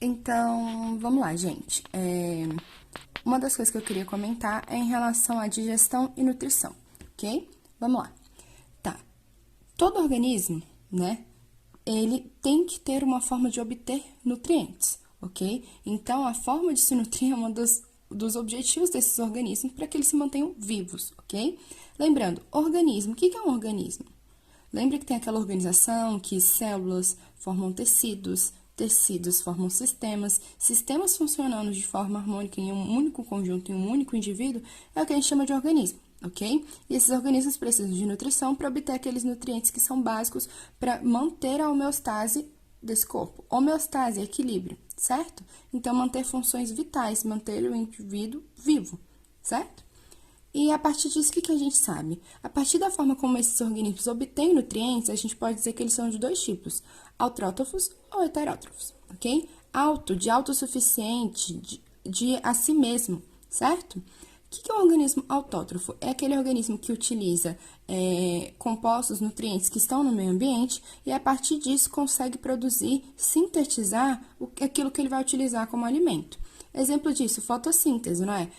Então, vamos lá, gente. Uma das coisas que eu queria comentar é em relação à digestão e nutrição, ok? Vamos lá. Tá. Todo organismo, né, ele tem que ter uma forma de obter nutrientes, ok? Então, a forma de se nutrir é um dos objetivos desses organismos para que eles se mantenham vivos, ok? Lembrando, organismo, o que é um organismo? Lembra que tem aquela organização que células formam tecidos, tecidos formam sistemas, sistemas funcionando de forma harmônica em um único conjunto, em um único indivíduo, é o que a gente chama de organismo, ok? E esses organismos precisam de nutrição para obter aqueles nutrientes que são básicos para manter a homeostase desse corpo. Homeostase é equilíbrio, certo? Então, manter funções vitais, manter o indivíduo vivo, certo? E a partir disso, o que a gente sabe? A partir da forma como esses organismos obtêm nutrientes, a gente pode dizer que eles são de dois tipos, autrótrofos ou heterótrofos, ok? Auto, de autossuficiente, de a si mesmo, certo? O que é um organismo autótrofo? É aquele organismo que utiliza compostos, nutrientes que estão no meio ambiente e a partir disso consegue produzir, sintetizar aquilo que ele vai utilizar como alimento. Exemplo disso, fotossíntese, não é?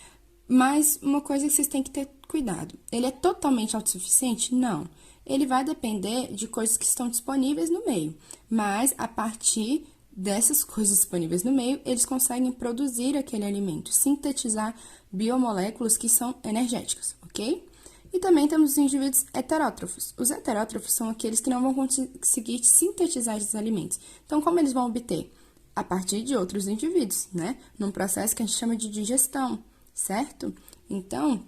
Mas uma coisa que vocês têm que ter cuidado: ele é totalmente autossuficiente? Não. Ele vai depender de coisas que estão disponíveis no meio, mas a partir dessas coisas disponíveis no meio, eles conseguem produzir aquele alimento, sintetizar biomoléculas que são energéticas, ok? E também temos os indivíduos heterótrofos. Os heterótrofos são aqueles que não vão conseguir sintetizar esses alimentos. Então, como eles vão obter? A partir de outros indivíduos, né? Num processo que a gente chama de digestão, certo? Então,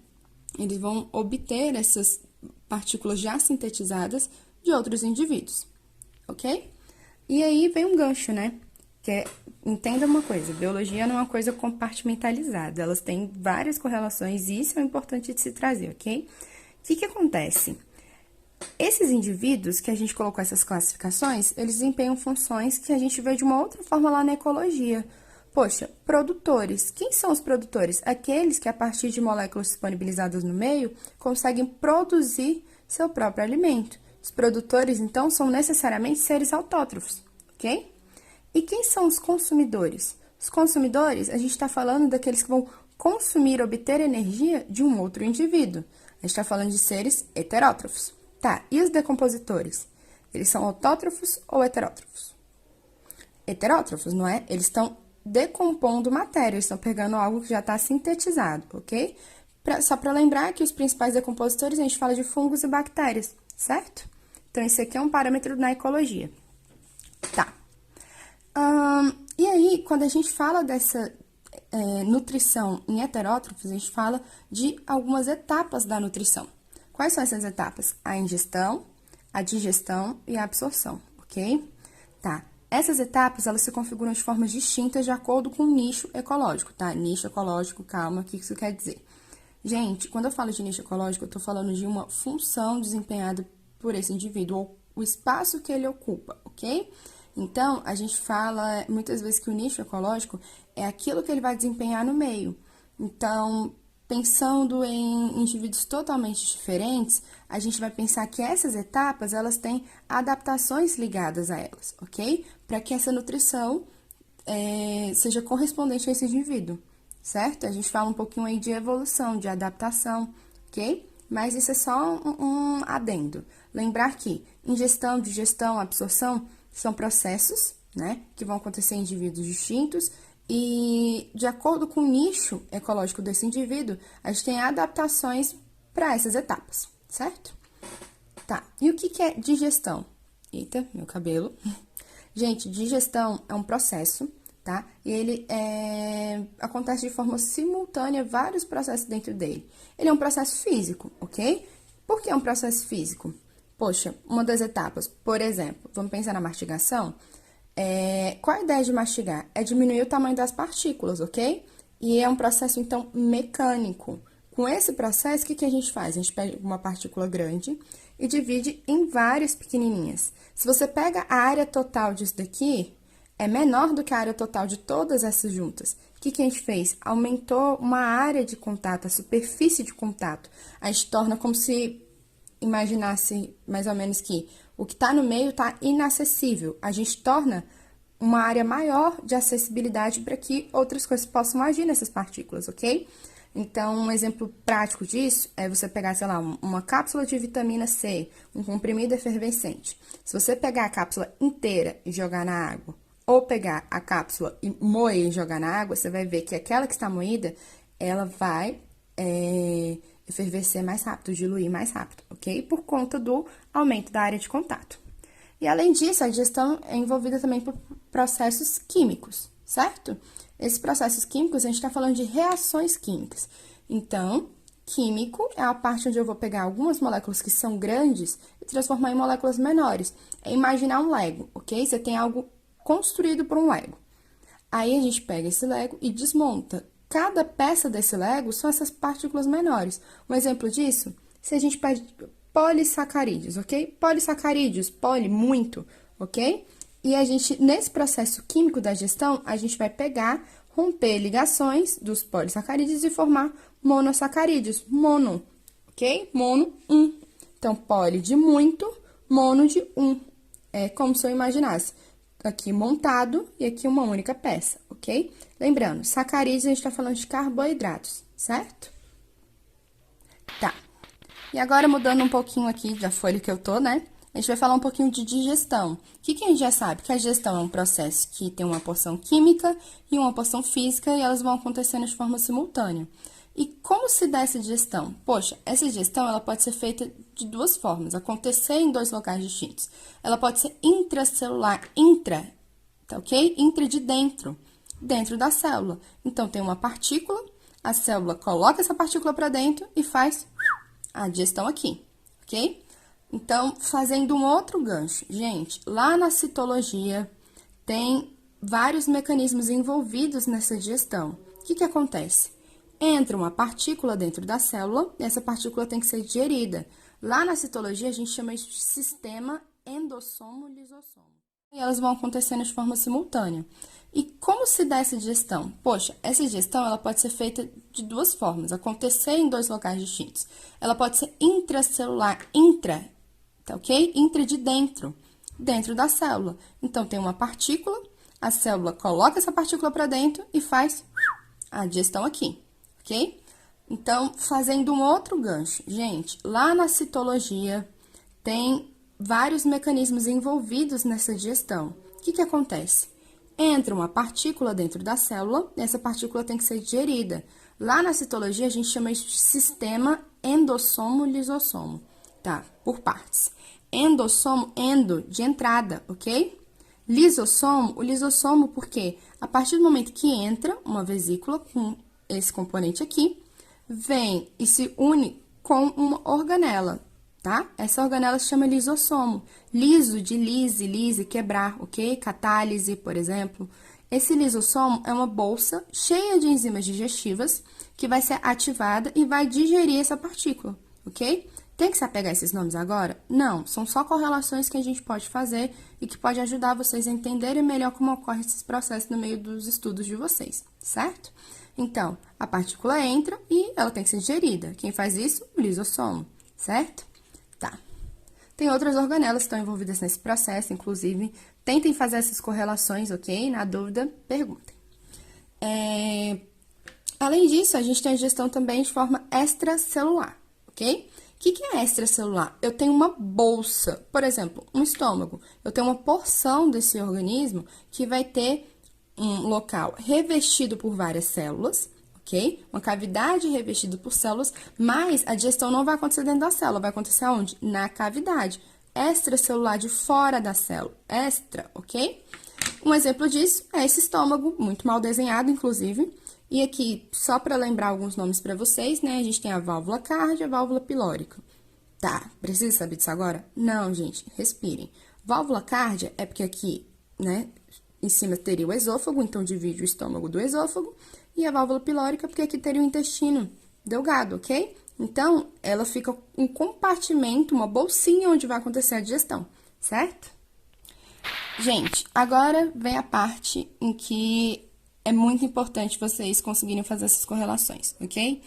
eles vão obter essas partículas já sintetizadas de outros indivíduos, ok? E aí vem um gancho, né? Entenda uma coisa, biologia não é uma coisa compartimentalizada, elas têm várias correlações e isso é importante de se trazer, ok? O que acontece? Esses indivíduos que a gente colocou essas classificações, eles desempenham funções que a gente vê de uma outra forma lá na ecologia. Poxa, produtores. Quem são os produtores? Aqueles que, a partir de moléculas disponibilizadas no meio, conseguem produzir seu próprio alimento. Os produtores, então, são necessariamente seres autótrofos, ok? E quem são os consumidores? Os consumidores, a gente está falando daqueles que vão consumir, obter energia de um outro indivíduo. A gente está falando de seres heterótrofos. Tá, e os decompositores? Eles são autótrofos ou heterótrofos? Heterótrofos, não é? Eles estão decompondo matéria, eles estão pegando algo que já está sintetizado, ok? Só para lembrar que os principais decompositores, a gente fala de fungos e bactérias, certo? Então, esse aqui é um parâmetro na ecologia. Tá. E aí, quando a gente fala dessa nutrição em heterótrofos, a gente fala de algumas etapas da nutrição. Quais são essas etapas? A ingestão, a digestão e a absorção, ok? Tá. Essas etapas, elas se configuram de formas distintas de acordo com o nicho ecológico, tá? Nicho ecológico, calma, o que isso quer dizer? Gente, quando eu falo de nicho ecológico, eu tô falando de uma função desempenhada por esse indivíduo, ou o espaço que ele ocupa, ok? Então, a gente fala muitas vezes que o nicho ecológico é aquilo que ele vai desempenhar no meio. Então, pensando em indivíduos totalmente diferentes, a gente vai pensar que essas etapas, elas têm adaptações ligadas a elas, ok? Para que essa nutrição seja correspondente a esse indivíduo, certo? A gente fala um pouquinho aí de evolução, de adaptação, ok? Mas isso é só um adendo. Lembrar que ingestão, digestão, absorção são processos, né, que vão acontecer em indivíduos distintos e, de acordo com o nicho ecológico desse indivíduo, a gente tem adaptações para essas etapas, certo? Tá, e o que é digestão? Eita, meu cabelo. Gente, digestão é um processo, tá? E ele acontece de forma simultânea, vários processos dentro dele. Ele é um processo físico, ok? Por que é um processo físico? Poxa, uma das etapas, por exemplo, vamos pensar na mastigação? Qual a ideia de mastigar? É diminuir o tamanho das partículas, ok? E é um processo, então, mecânico. Com esse processo, o que a gente faz? A gente pega uma partícula grande e divide em várias pequenininhas. Se você pega a área total disso daqui, é menor do que a área total de todas essas juntas. O que a gente fez? Aumentou uma área de contato, a superfície de contato. A gente torna como se imaginasse mais ou menos que o que está no meio está inacessível. A gente torna uma área maior de acessibilidade para que outras coisas possam agir nessas partículas, ok? Então, um exemplo prático disso é você pegar, sei lá, uma cápsula de vitamina C, um comprimido efervescente. Se você pegar a cápsula inteira e jogar na água, ou pegar a cápsula e moer e jogar na água, você vai ver que aquela que está moída, ela vai efervescer mais rápido, diluir mais rápido, ok? Por conta do aumento da área de contato. E, além disso, a digestão é envolvida também por processos químicos, certo? Esses processos químicos, a gente está falando de reações químicas. Então, químico é a parte onde eu vou pegar algumas moléculas que são grandes e transformar em moléculas menores. É imaginar um Lego, ok? Você tem algo construído por um Lego. Aí, a gente pega esse Lego e desmonta. Cada peça desse Lego são essas partículas menores. Um exemplo disso, se a gente pede polissacarídeos, ok? Polissacarídeos, poli, muito, ok? E a gente, nesse processo químico da digestão, a gente vai pegar, romper ligações dos polissacarídeos e formar monossacarídeos, mono, ok? Mono, um. Então, poli de muito, mono de um. É como se eu imaginasse aqui montado e aqui uma única peça, ok? Lembrando, sacarídeos a gente tá falando de carboidratos, certo? Tá. E agora, mudando um pouquinho aqui da folha que eu tô, né? A gente vai falar um pouquinho de digestão. O que a gente já sabe? Que a digestão é um processo que tem uma porção química e uma porção física e elas vão acontecendo de forma simultânea. E como se dá essa digestão? Poxa, essa digestão ela pode ser feita de duas formas, acontecer em dois locais distintos. Ela pode ser intracelular, intra, tá ok? Intra de dentro, dentro da célula. Então, tem uma partícula, a célula coloca essa partícula para dentro e faz a digestão aqui, ok? Então, fazendo um outro gancho, gente, lá na citologia tem vários mecanismos envolvidos nessa digestão. O que acontece? Entra uma partícula dentro da célula e essa partícula tem que ser digerida. Lá na citologia, a gente chama isso de sistema endossomo-lisossomo. E elas vão acontecendo de forma simultânea. E como se dá essa digestão? Poxa, essa digestão ela pode ser feita de duas formas, acontecer em dois locais distintos. Ela pode ser intracelular, intra, tá ok? Intra de dentro, dentro da célula. Então, tem uma partícula, a célula coloca essa partícula para dentro e faz a digestão aqui, ok? Então, fazendo um outro gancho, gente, lá na citologia tem vários mecanismos envolvidos nessa digestão. O que acontece? Entra uma partícula dentro da célula e essa partícula tem que ser digerida. Lá na citologia, a gente chama isso de sistema endossomo-lisossomo, tá? Por partes. Endossomo, endo, de entrada, ok? Lisossomo, o lisossomo, porque a partir do momento que entra uma vesícula com esse componente aqui, vem e se une com uma organela, tá? Essa organela se chama lisossomo. Liso, de lise, quebrar, ok? Catálise, por exemplo. Esse lisossomo é uma bolsa cheia de enzimas digestivas que vai ser ativada e vai digerir essa partícula, ok? Tem que se apegar a esses nomes agora? Não, são só correlações que a gente pode fazer e que pode ajudar vocês a entenderem melhor como ocorrem esses processos no meio dos estudos de vocês, certo? Então, a partícula entra e ela tem que ser digerida. Quem faz isso? O lisossomo, certo? Tá. Tem outras organelas que estão envolvidas nesse processo, inclusive, tentem fazer essas correlações, ok? Na dúvida, perguntem. Além disso, a gente tem a digestão também de forma extracelular, ok? O que é extracelular? Eu tenho uma bolsa, por exemplo, um estômago. Eu tenho uma porção desse organismo que vai ter um local revestido por várias células, ok? Uma cavidade revestida por células, mas a digestão não vai acontecer dentro da célula, vai acontecer onde? Na cavidade. Extracelular, de fora da célula. Extra, ok? Um exemplo disso é esse estômago, muito mal desenhado, inclusive. E aqui, só para lembrar alguns nomes para vocês, né? A gente tem a válvula cárdia e a válvula pilórica. Tá, precisa saber disso agora? Não, gente, respirem. Válvula cárdia é porque aqui, né, em cima teria o esôfago, então divide o estômago do esôfago. E a válvula pilórica porque aqui teria o intestino delgado, ok? Então, ela fica um compartimento, uma bolsinha onde vai acontecer a digestão, certo? Gente, agora vem a parte em que é muito importante vocês conseguirem fazer essas correlações, ok?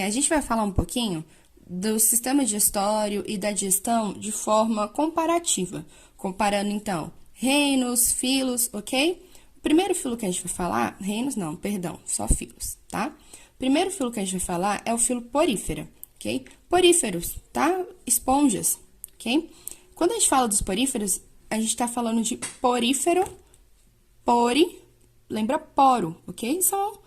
A gente vai falar um pouquinho do sistema digestório e da digestão de forma comparativa. Comparando, então, reinos, filos, ok? O primeiro filo que a gente vai falar, reinos não, perdão, só filos, tá? O primeiro filo que a gente vai falar é o filo porífera, ok? Poríferos, tá? Esponjas, ok? Quando a gente fala dos poríferos, a gente tá falando de porífero, lembra poro, ok? São,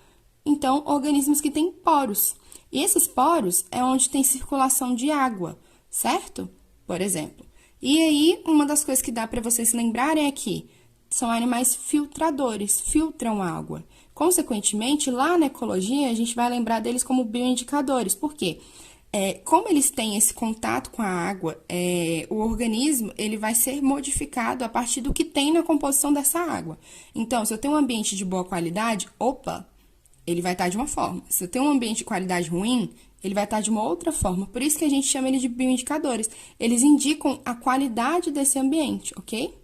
então, organismos que têm poros. E esses poros é onde tem circulação de água, certo? Por exemplo. E aí, uma das coisas que dá para vocês se lembrarem é que são animais filtradores, filtram água. Consequentemente, lá na ecologia, a gente vai lembrar deles como bioindicadores. Por quê? Como eles têm esse contato com a água, o organismo ele vai ser modificado a partir do que tem na composição dessa água. Então, se eu tenho um ambiente de boa qualidade, opa, ele vai estar de uma forma. Se eu tenho um ambiente de qualidade ruim, ele vai estar de uma outra forma. Por isso que a gente chama ele de bioindicadores. Eles indicam a qualidade desse ambiente, ok?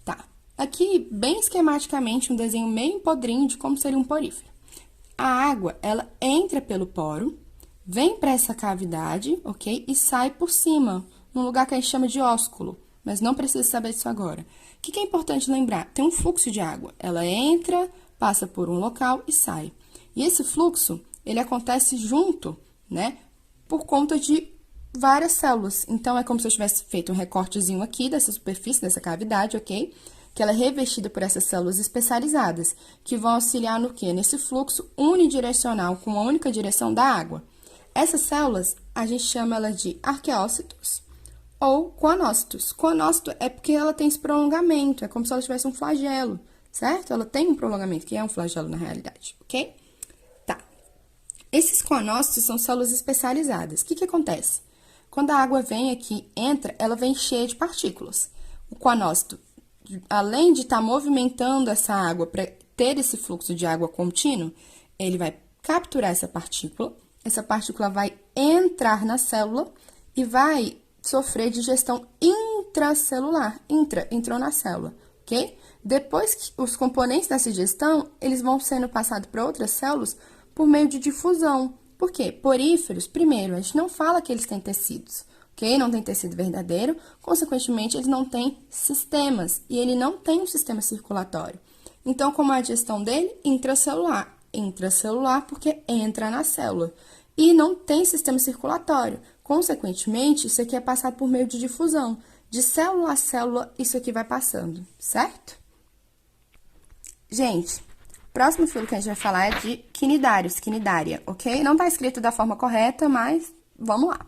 Tá. Aqui, bem esquematicamente, um desenho meio podrinho de como seria um porífero. A água, ela entra pelo poro, vem para essa cavidade, ok? E sai por cima, num lugar que a gente chama de ósculo. Mas não precisa saber disso agora. O que é importante lembrar? Tem um fluxo de água. Ela entra, passa por um local e sai. E esse fluxo, ele acontece junto, né? Por conta de várias células. Então, é como se eu tivesse feito um recortezinho aqui dessa superfície, dessa cavidade, ok? Que ela é revestida por essas células especializadas, que vão auxiliar no quê? Nesse fluxo unidirecional, com uma única direção da água. Essas células, a gente chama ela de arqueócitos ou coanócitos. Coanócito é porque ela tem esse prolongamento, é como se ela tivesse um flagelo, certo? Ela tem um prolongamento, que é um flagelo na realidade, ok? Tá. Esses coanócitos são células especializadas. O que acontece? Quando a água vem aqui, entra, ela vem cheia de partículas. O coanócito, além de estar movimentando essa água para ter esse fluxo de água contínuo, ele vai capturar essa partícula vai entrar na célula e vai sofrer digestão intracelular. Entrou na célula, ok? Depois que os componentes dessa digestão, eles vão sendo passados para outras células por meio de difusão. Por quê? Poríferos, primeiro, a gente não fala que eles têm tecidos, ok? Não tem tecido verdadeiro, consequentemente, eles não têm sistemas, e ele não tem um sistema circulatório. Então, como é a digestão dele? Intracelular. Intracelular porque entra na célula. E não tem sistema circulatório. Consequentemente, isso aqui é passado por meio de difusão. De célula a célula, isso aqui vai passando, certo? Gente, próximo filo que a gente vai falar é de quinidários, quinidária, ok? Não tá escrito da forma correta, mas vamos lá.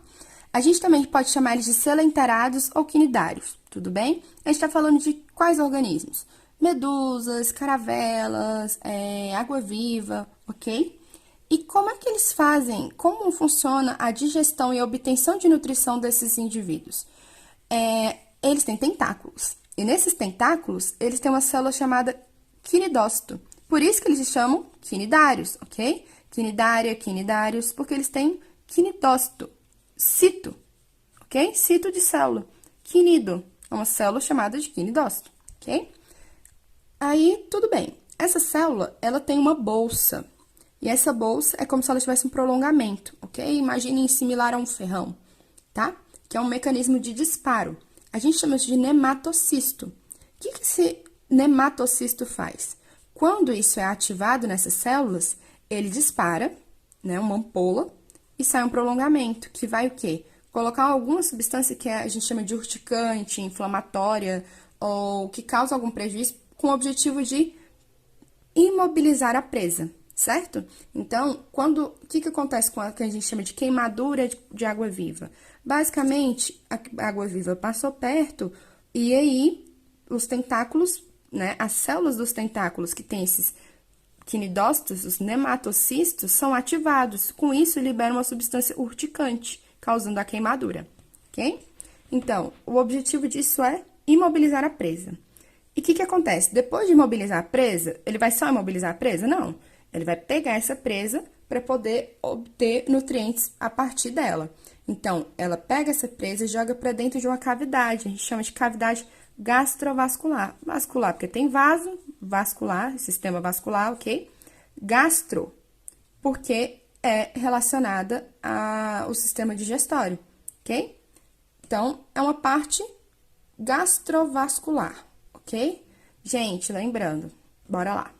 A gente também pode chamar eles de selenterados ou quinidários, tudo bem? A gente tá falando de quais organismos? Medusas, caravelas, água-viva, ok? E como é que eles fazem, como funciona a digestão e a obtenção de nutrição desses indivíduos? Eles têm tentáculos, e nesses tentáculos, eles têm uma célula chamada quinidócito. Por isso que eles se chamam quinidários, ok? Quinidária, quinidários, porque eles têm quinidócito, cito, ok? Cito de célula. Quinido, é uma célula chamada de quinidócito, ok? Aí, tudo bem. Essa célula, ela tem uma bolsa. E essa bolsa é como se ela tivesse um prolongamento, ok? Imaginem similar a um ferrão, tá? Que é um mecanismo de disparo. A gente chama isso de nematocisto. O que esse nematocisto faz? Quando isso é ativado nessas células, ele dispara, né, uma ampola, e sai um prolongamento, que vai o quê? Colocar alguma substância que a gente chama de urticante, inflamatória, ou que causa algum prejuízo, com o objetivo de imobilizar a presa, certo? Então, o que acontece com a que a gente chama de queimadura de água-viva? Basicamente, a água-viva passou perto e aí os tentáculos, né, as células dos tentáculos que tem esses quinidócitos, os nematocistos, são ativados. Com isso, liberam uma substância urticante, causando a queimadura, ok? Então, o objetivo disso é imobilizar a presa. E o que acontece? Depois de imobilizar a presa, ele vai só imobilizar a presa? Não. Ele vai pegar essa presa para poder obter nutrientes a partir dela. Então, ela pega essa presa e joga para dentro de uma cavidade. A gente chama de cavidade gastrovascular. Vascular, porque tem vaso, vascular, sistema vascular, ok? Gastro, porque é relacionada ao sistema digestório, ok? Então, é uma parte gastrovascular, ok? Gente, lembrando, bora lá.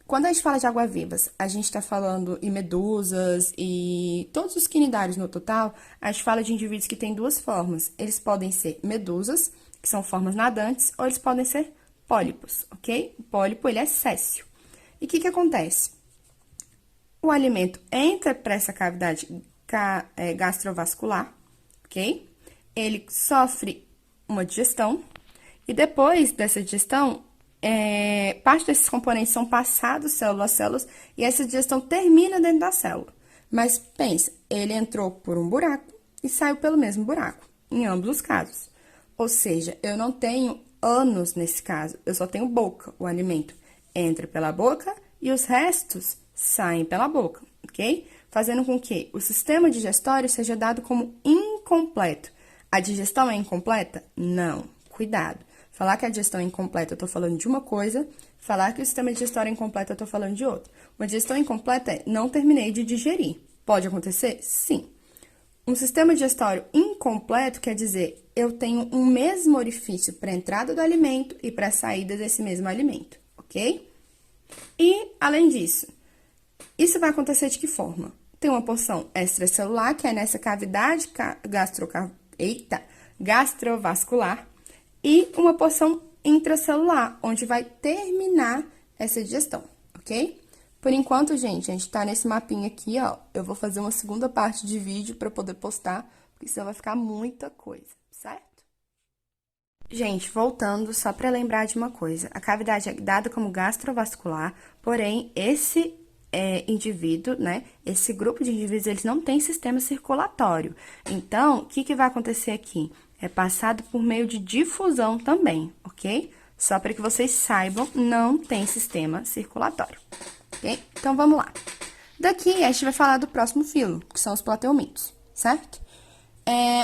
Quando a gente fala de água-vivas, a gente tá falando em medusas e todos os quinidários no total, a gente fala de indivíduos que têm duas formas. Eles podem ser medusas, que são formas nadantes, ou eles podem ser pólipos, ok? O pólipo, ele é séssil. E o que que acontece? O alimento entra para essa cavidade gastrovascular, ok? Ele sofre uma digestão, e depois dessa digestão, parte desses componentes são passados célula a célula, e essa digestão termina dentro da célula. Mas pensa, ele entrou por um buraco e saiu pelo mesmo buraco, em ambos os casos. Ou seja, eu não tenho ânus nesse caso, eu só tenho boca. O alimento entra pela boca e os restos saem pela boca, ok? Fazendo com que o sistema digestório seja dado como incompleto. A digestão é incompleta? Não. Cuidado. Falar que a digestão é incompleta, eu tô falando de uma coisa. Falar que o sistema digestório é incompleto, eu tô falando de outra. Uma digestão incompleta é não terminei de digerir. Pode acontecer? Sim. Um sistema digestório incompleto quer dizer eu tenho um mesmo orifício para a entrada do alimento e para a saída desse mesmo alimento, ok? E, além disso, isso vai acontecer de que forma? Tem uma porção extracelular, que é nessa cavidade gastrovascular, e uma porção intracelular, onde vai terminar essa digestão, ok? Por enquanto, gente, a gente tá nesse mapinha aqui, ó. Eu vou fazer uma segunda parte de vídeo para poder postar, porque senão vai ficar muita coisa, certo? Gente, voltando, só para lembrar de uma coisa. A cavidade é dada como gastrovascular, porém, esse indivíduo, né? Esse grupo de indivíduos, eles não têm sistema circulatório. Então, o que que vai acontecer aqui? É passado por meio de difusão também, ok? Só para que vocês saibam, não tem sistema circulatório, ok? Então, vamos lá. Daqui, a gente vai falar do próximo filo, que são os plateumintos, certo?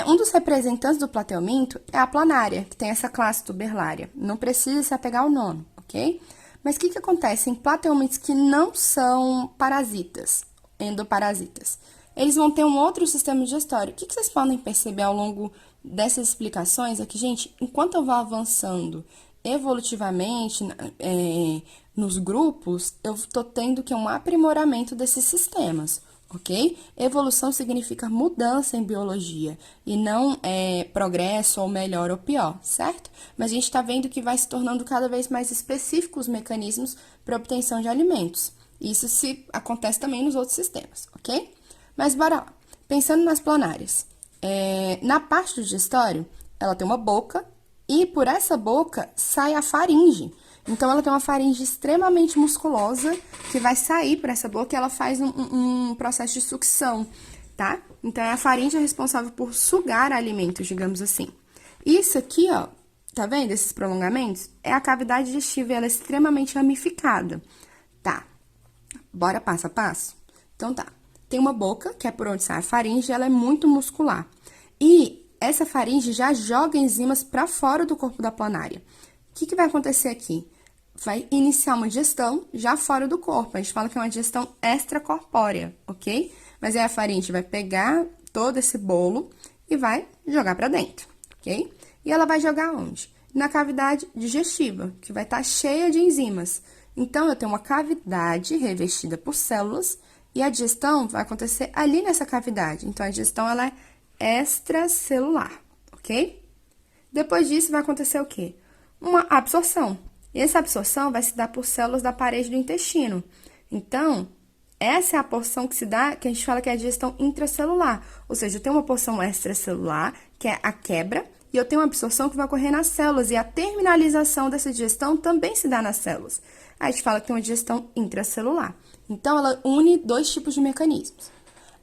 Um dos representantes do plateuminto é a planária, que tem essa classe tuberlária. Não precisa se apegar ao nome, ok? Mas o que que acontece em plateumintos que não são parasitas, endoparasitas? Eles vão ter um outro sistema digestório. O que que vocês podem perceber ao longo dessas explicações é que, gente, enquanto eu vou avançando evolutivamente nos grupos, eu tô tendo que um aprimoramento desses sistemas, ok? Evolução significa mudança em biologia e não progresso ou melhor ou pior, certo? Mas a gente tá vendo que vai se tornando cada vez mais específicos os mecanismos para obtenção de alimentos. Isso acontece também nos outros sistemas, ok? Mas bora lá. Pensando nas planárias. Na parte do digestório, ela tem uma boca e por essa boca sai a faringe. Então, ela tem uma faringe extremamente musculosa que vai sair por essa boca e ela faz um processo de sucção, tá? Então, a faringe é responsável por sugar alimentos, digamos assim. Isso aqui, ó, tá vendo esses prolongamentos? É a cavidade digestiva e ela é extremamente ramificada, tá? Bora passo a passo? Então, tá. Tem uma boca, que é por onde sai a faringe, ela é muito muscular. E essa faringe já joga enzimas para fora do corpo da planária. O que que vai acontecer aqui? Vai iniciar uma digestão já fora do corpo. A gente fala que é uma digestão extracorpórea, ok? Mas aí a faringe vai pegar todo esse bolo e vai jogar para dentro, ok? E ela vai jogar onde? Na cavidade digestiva, que vai estar cheia de enzimas. Então, eu tenho uma cavidade revestida por células e a digestão vai acontecer ali nessa cavidade. Então, a digestão, ela é extracelular, ok? Depois disso, vai acontecer o quê? Uma absorção. E essa absorção vai se dar por células da parede do intestino. Então, essa é a porção que se dá, que a gente fala que é a digestão intracelular. Ou seja, eu tenho uma porção extracelular, que é a quebra, e eu tenho uma absorção que vai ocorrer nas células. E a terminalização dessa digestão também se dá nas células. Aí a gente fala que tem uma digestão intracelular. Então, ela une dois tipos de mecanismos.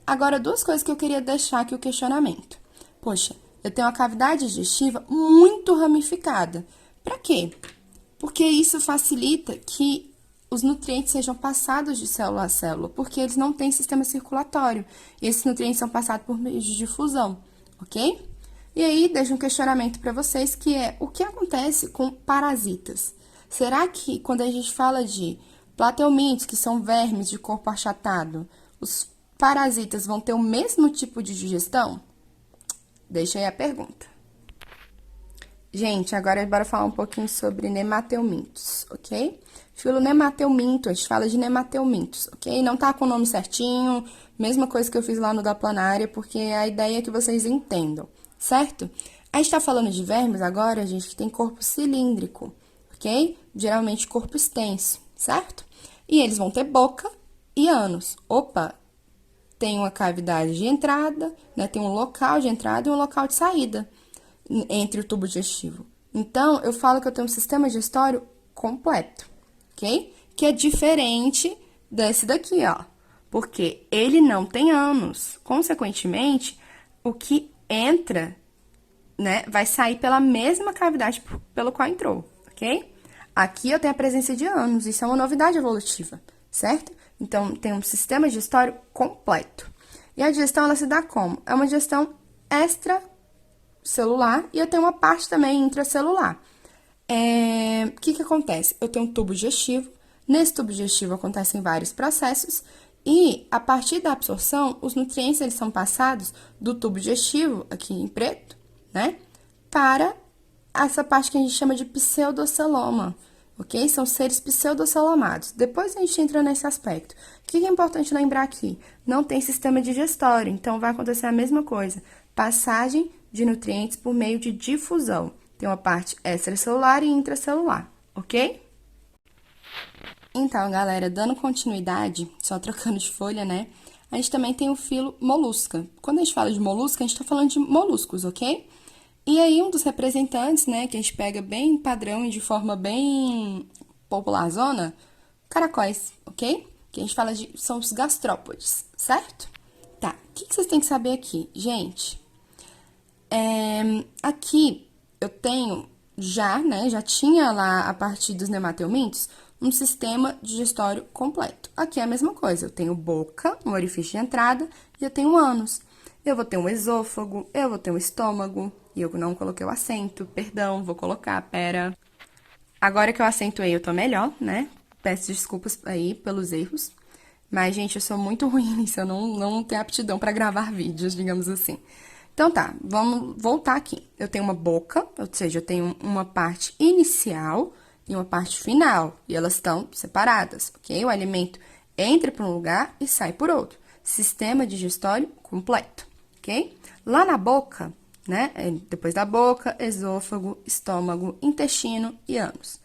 Agora, duas coisas que eu queria deixar aqui o questionamento. Poxa, eu tenho uma cavidade digestiva muito ramificada. Para quê? Porque isso facilita que os nutrientes sejam passados de célula a célula, porque eles não têm sistema circulatório. E esses nutrientes são passados por meio de difusão, ok? E aí, deixo um questionamento para vocês, que é, o que acontece com parasitas? Será que, quando a gente fala de plateumintos, que são vermes de corpo achatado, os parasitas vão ter o mesmo tipo de digestão? Deixa aí a pergunta. Gente, agora bora falar um pouquinho sobre nemateumintos, ok? Filo nemateuminto, a gente fala de nemateumintos, ok? Não tá com o nome certinho, mesma coisa que eu fiz lá no da planária, porque a ideia é que vocês entendam, certo? A gente tá falando de vermes agora, gente, que tem corpo cilíndrico, ok? Geralmente corpo extenso, certo? E eles vão ter boca e ânus. Opa, tem uma cavidade de entrada, né? Tem um local de entrada e um local de saída entre o tubo digestivo. Então, eu falo que eu tenho um sistema digestório completo, ok? Que é diferente desse daqui, ó. Porque ele não tem ânus. Consequentemente, o que entra, né, vai sair pela mesma cavidade pelo qual entrou, ok? Aqui eu tenho a presença de ânus, isso é uma novidade evolutiva, certo? Então, tem um sistema digestório completo. E a digestão, ela se dá como? É uma digestão extracelular e eu tenho uma parte também intracelular. O que acontece? Eu tenho um tubo digestivo, nesse tubo digestivo acontecem vários processos e, a partir da absorção, os nutrientes eles são passados do tubo digestivo, aqui em preto, né, para essa parte que a gente chama de pseudoceloma, ok? São seres pseudocelomados. Depois a gente entra nesse aspecto. O que é importante lembrar aqui? Não tem sistema digestório, então vai acontecer a mesma coisa. Passagem de nutrientes por meio de difusão. Tem uma parte extracelular e intracelular, ok? Então, galera, dando continuidade, só trocando de folha, né? A gente também tem o filo molusca. Quando a gente fala de molusca, a gente tá falando de moluscos, ok? E aí, um dos representantes, né, que a gente pega bem padrão e de forma bem popularzona, caracóis, ok? Que a gente fala de, são os gastrópodes, certo? Tá, o que vocês têm que saber aqui? Gente, aqui eu tenho já, né, já tinha lá, a partir dos nemateumintos, um sistema digestório completo. Aqui é a mesma coisa, eu tenho boca, um orifício de entrada, e eu tenho ânus. Eu vou ter um esôfago, eu vou ter um estômago, e eu não coloquei o acento, perdão, vou colocar, pera. Agora que eu acentuei, eu tô melhor, né? Peço desculpas aí pelos erros. Mas, gente, eu sou muito ruim nisso, eu não tenho aptidão pra gravar vídeos, digamos assim. Então, tá, vamos voltar aqui. Eu tenho uma boca, ou seja, eu tenho uma parte inicial e uma parte final, e elas estão separadas, ok? O alimento entra por um lugar e sai por outro. Sistema digestório completo, ok? Lá na boca, né? Depois da boca, esôfago, estômago, intestino e ânus.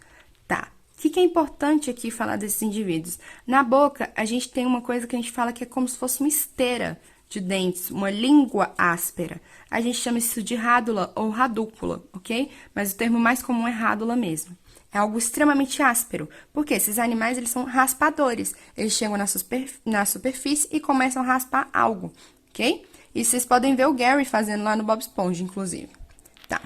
Tá. O que é importante aqui falar desses indivíduos? Na boca, a gente tem uma coisa que a gente fala que é como se fosse uma esteira de dentes, uma língua áspera. A gente chama isso de rádula ou radúcula, ok? Mas o termo mais comum é rádula mesmo. É algo extremamente áspero, porque esses animais, eles são raspadores. Eles chegam na superfície e começam a raspar algo, ok? E vocês podem ver o Gary fazendo lá no Bob Esponja, inclusive. Tá.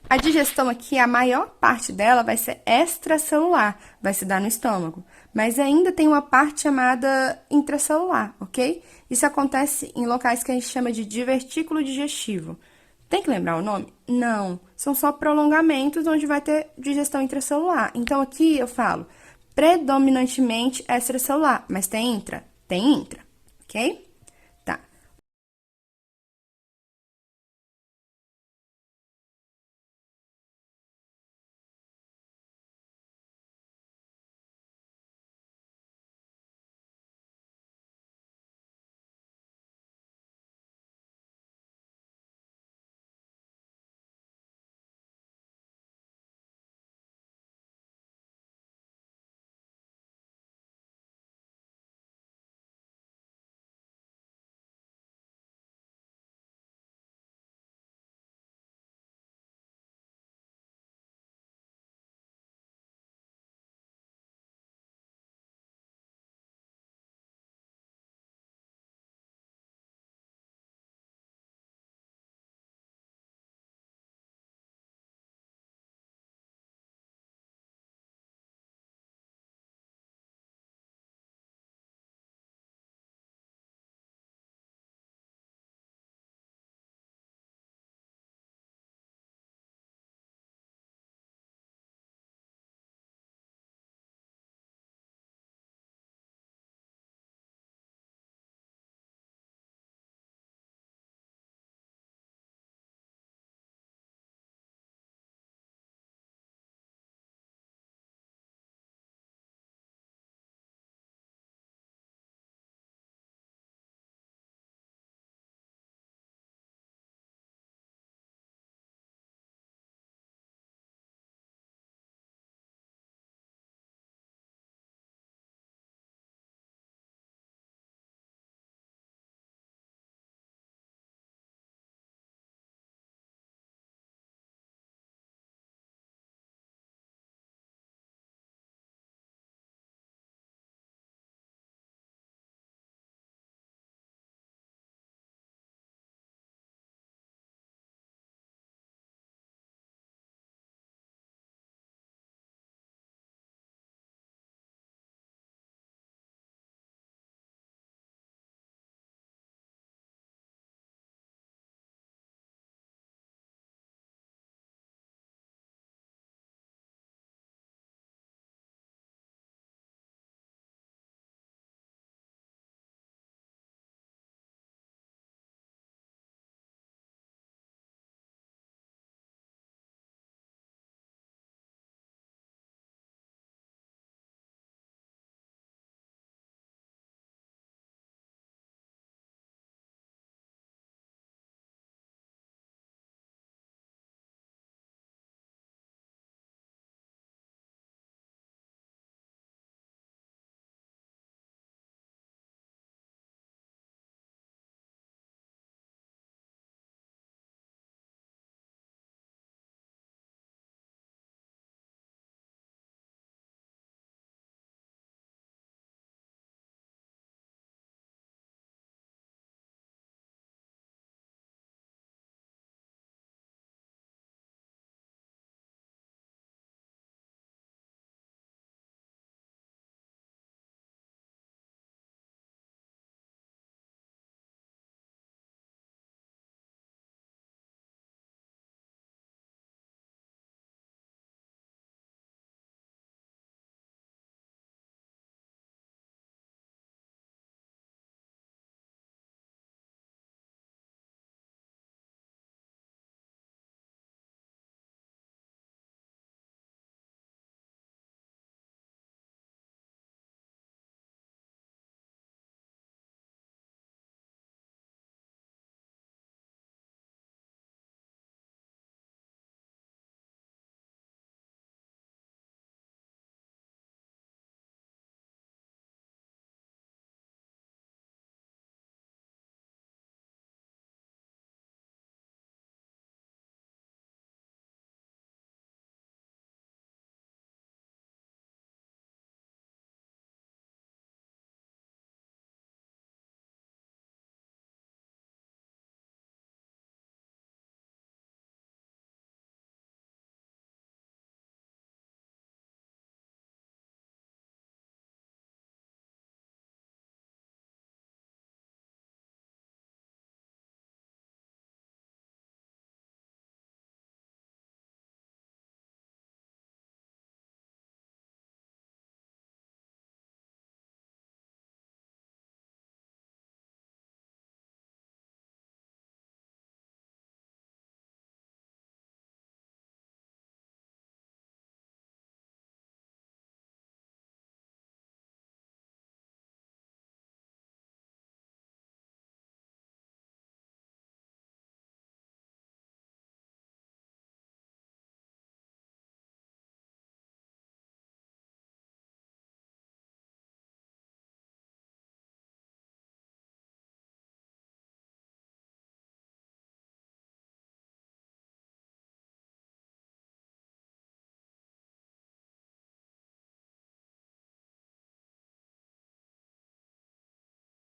A digestão aqui, a maior parte dela vai ser extracelular, vai se dar no estômago. Mas ainda tem uma parte chamada intracelular, ok? Isso acontece em locais que a gente chama de divertículo digestivo. Tem que lembrar o nome? Não. São só prolongamentos onde vai ter digestão intracelular. Então, aqui eu falo predominantemente extracelular, mas tem intra? Tem intra, ok?